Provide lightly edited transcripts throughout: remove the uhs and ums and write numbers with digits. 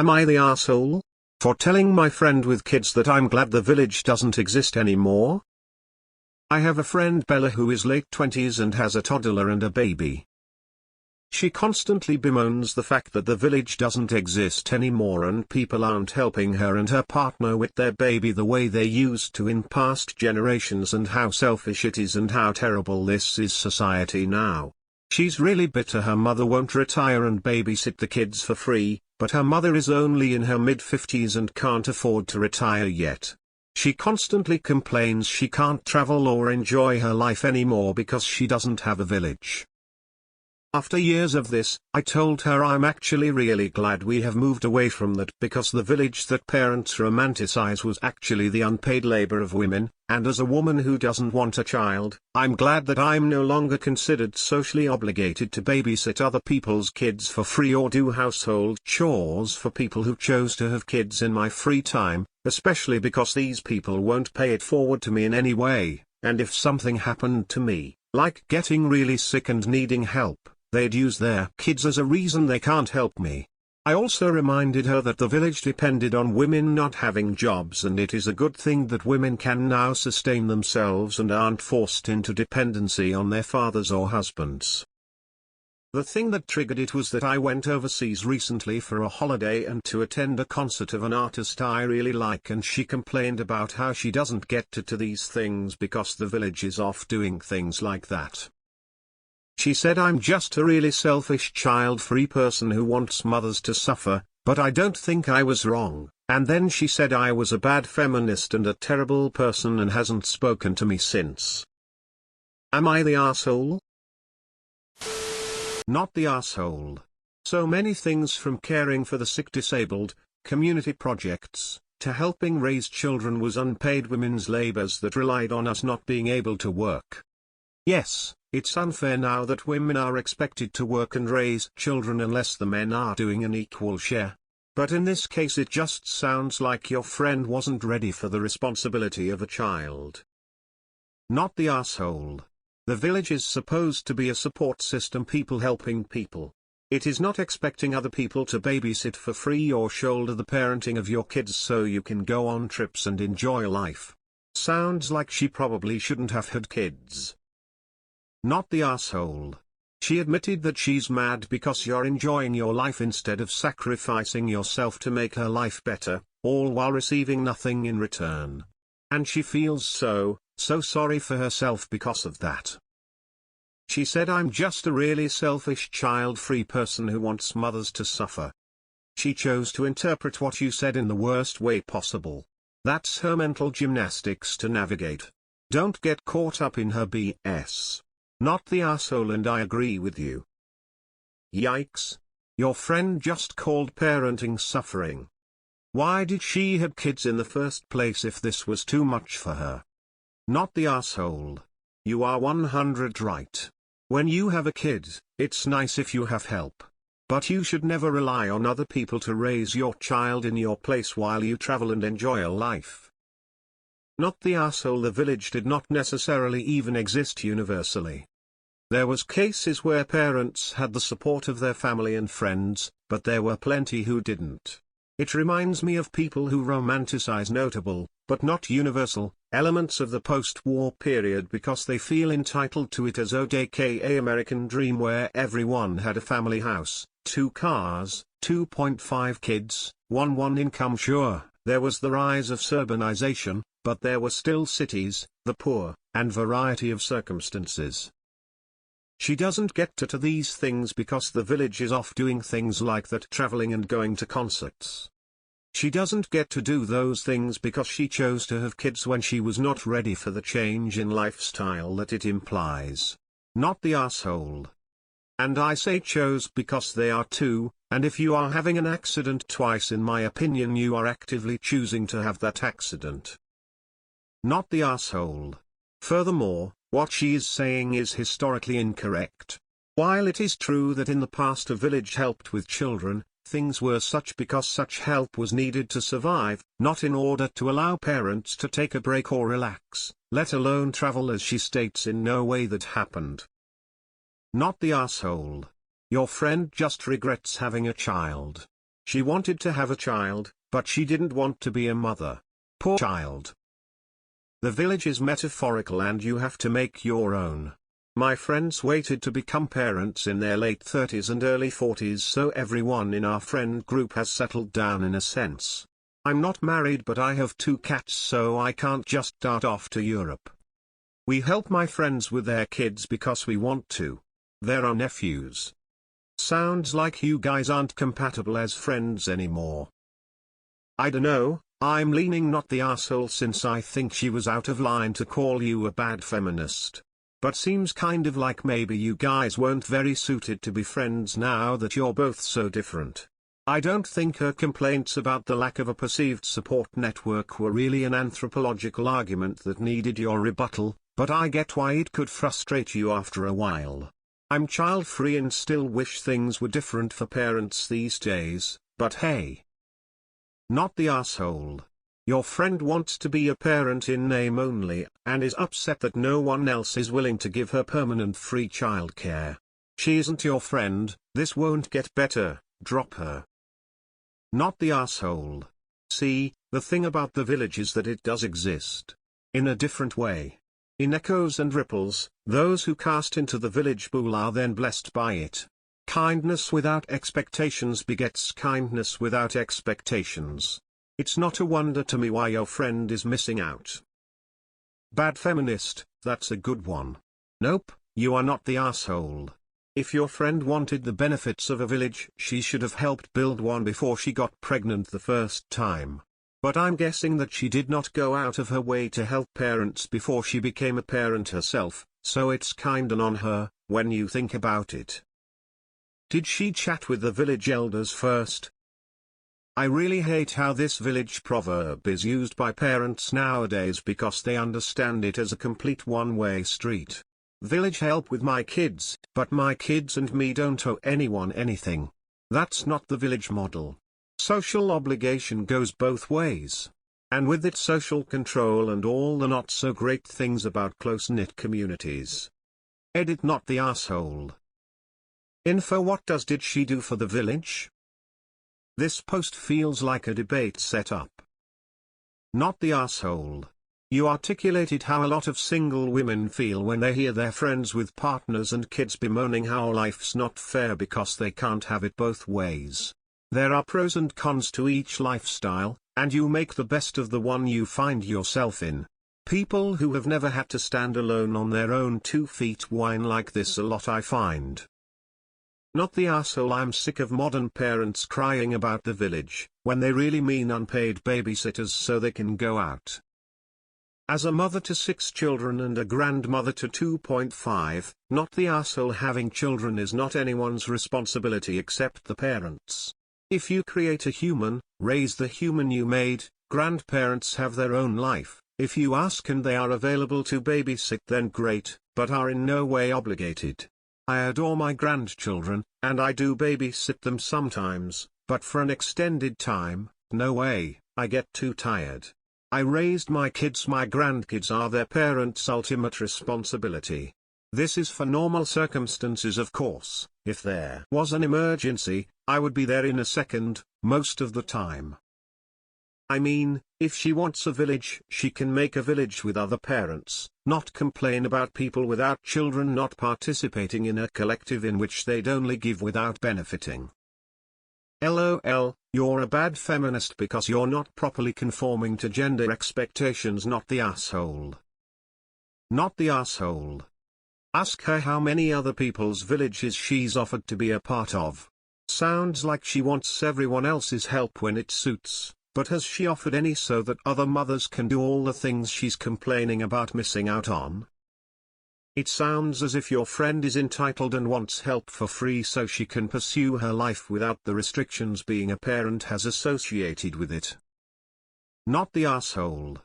Am I the asshole? For telling my friend with kids that I'm glad the village doesn't exist anymore? I have a friend Bella who is late 20s and has a toddler and a baby. She constantly bemoans the fact that the village doesn't exist anymore and people aren't helping her and her partner with their baby the way they used to in past generations, and how selfish it is and how terrible this is society now. She's really bitter her mother won't retire and babysit the kids for free, but her mother is only in her mid-50s and can't afford to retire yet. She constantly complains she can't travel or enjoy her life anymore because she doesn't have a village. After years of this, I told her I'm actually really glad we have moved away from that, because the village that parents romanticize was actually the unpaid labor of women, and as a woman who doesn't want a child, I'm glad that I'm no longer considered socially obligated to babysit other people's kids for free or do household chores for people who chose to have kids in my free time, especially because these people won't pay it forward to me in any way, and if something happened to me, like getting really sick and needing help, they'd use their kids as a reason they can't help me. I also reminded her that the village depended on women not having jobs, and it is a good thing that women can now sustain themselves and aren't forced into dependency on their fathers or husbands. The thing that triggered it was that I went overseas recently for a holiday and to attend a concert of an artist I really like, and she complained about how she doesn't get to these things because the village is off doing things like that. She said I'm just a really selfish child-free person who wants mothers to suffer, but I don't think I was wrong, and then she said I was a bad feminist and a terrible person and hasn't spoken to me since. Am I the asshole? Not the asshole. So many things, from caring for the sick, disabled, community projects, to helping raise children, was unpaid women's labors that relied on us not being able to work. Yes, it's unfair now that women are expected to work and raise children unless the men are doing an equal share. But in this case it just sounds like your friend wasn't ready for the responsibility of a child. Not the asshole. The village is supposed to be a support system, people helping people. It is not expecting other people to babysit for free or shoulder the parenting of your kids so you can go on trips and enjoy life. Sounds like she probably shouldn't have had kids. Not the asshole. She admitted that she's mad because you're enjoying your life instead of sacrificing yourself to make her life better, all while receiving nothing in return. And she feels so sorry for herself because of that. She said I'm just a really selfish child-free person who wants mothers to suffer. She chose to interpret what you said in the worst way possible. That's her mental gymnastics to navigate. Don't get caught up in her BS. Not the asshole, and I agree with you. Yikes. Your friend just called parenting suffering. Why did she have kids in the first place if this was too much for her? Not the asshole. You are 100 right. When you have a kid, it's nice if you have help. But you should never rely on other people to raise your child in your place while you travel and enjoy a life. Not the asshole. The village did not necessarily even exist universally. There was cases where parents had the support of their family and friends, but there were plenty who didn't. It reminds me of people who romanticize notable, but not universal, elements of the post-war period because they feel entitled to it as aka American dream, where everyone had a family house, 2 cars, 2.5 kids, one income. Sure, there was the rise of urbanization, but there were still cities, the poor, and variety of circumstances. She doesn't get to these things because the village is off doing things like that, traveling and going to concerts. She doesn't get to do those things because she chose to have kids when she was not ready for the change in lifestyle that it implies. Not the asshole. And I say chose because they are too, and if you are having an accident twice, in my opinion you are actively choosing to have that accident. Not the asshole. Furthermore, what she is saying is historically incorrect. While it is true that in the past a village helped with children, things were such because such help was needed to survive, not in order to allow parents to take a break or relax, let alone travel, as she states in no way that happened. Not the asshole. Your friend just regrets having a child. She wanted to have a child, but she didn't want to be a mother. Poor child. The village is metaphorical and you have to make your own. My friends waited to become parents in their late 30s and early 40s, so everyone in our friend group has settled down in a sense. I'm not married, but I have 2 cats, so I can't just dart off to Europe. We help my friends with their kids because we want to. They're our nephews. Sounds like you guys aren't compatible as friends anymore. I dunno, I'm leaning not the arsehole since I think she was out of line to call you a bad feminist. But seems kind of like maybe you guys weren't very suited to be friends now that you're both so different. I don't think her complaints about the lack of a perceived support network were really an anthropological argument that needed your rebuttal, but I get why it could frustrate you after a while. I'm child-free and still wish things were different for parents these days, but hey. Not the asshole. Your friend wants to be a parent in name only, and is upset that no one else is willing to give her permanent free childcare. She isn't your friend, this won't get better, drop her. Not the asshole. See, the thing about the village is that it does exist. In a different way. In echoes and ripples, those who cast into the village pool are then blessed by it. Kindness without expectations begets kindness without expectations. It's not a wonder to me why your friend is missing out. Bad feminist, that's a good one. Nope, you are not the asshole. If your friend wanted the benefits of a village, she should have helped build one before she got pregnant the first time. But I'm guessing that she did not go out of her way to help parents before she became a parent herself, so it's kinda on her, when you think about it. Did she chat with the village elders first? I really hate how this village proverb is used by parents nowadays because they understand it as a complete one-way street. Village help with my kids, but my kids and me don't owe anyone anything. That's not the village model. Social obligation goes both ways. And with it social control and all the not so great things about close-knit communities. Edit not the asshole. Info: what did she do for the village? This post feels like a debate set up. Not the asshole. You articulated how a lot of single women feel when they hear their friends with partners and kids bemoaning how life's not fair because they can't have it both ways. There are pros and cons to each lifestyle, and you make the best of the one you find yourself in. People who have never had to stand alone on their own 2 feet whine like this a lot, I find. Not the asshole. I'm sick of modern parents crying about the village, when they really mean unpaid babysitters so they can go out. As a mother to 6 children and a grandmother to 2.5, not the asshole. Having children is not anyone's responsibility except the parents. If you create a human, raise the human you made. Grandparents have their own life. If you ask and they are available to babysit, then great, but are in no way obligated. I adore my grandchildren, and I do babysit them sometimes, but for an extended time, no way, I get too tired. I raised my kids. My grandkids are their parents' ultimate responsibility. This is for normal circumstances, of course. If there was an emergency, I would be there in a second, most of the time. I mean, if she wants a village, she can make a village with other parents, not complain about people without children not participating in a collective in which they'd only give without benefiting. LOL, you're a bad feminist because you're not properly conforming to gender expectations. Not the asshole. Not the asshole. Ask her how many other people's villages she's offered to be a part of. Sounds like she wants everyone else's help when it suits, but has she offered any so that other mothers can do all the things she's complaining about missing out on? It sounds as if your friend is entitled and wants help for free so she can pursue her life without the restrictions being a parent has associated with it. Not the asshole.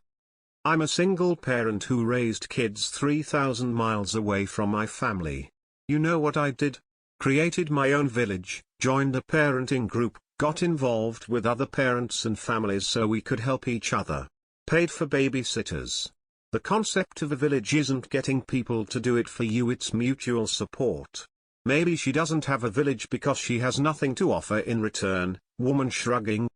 I'm a single parent who raised kids 3,000 miles away from my family. You know what I did? Created my own village, joined a parenting group, got involved with other parents and families so we could help each other. Paid for babysitters. The concept of a village isn't getting people to do it for you, it's mutual support. Maybe she doesn't have a village because she has nothing to offer in return, Woman shrugging.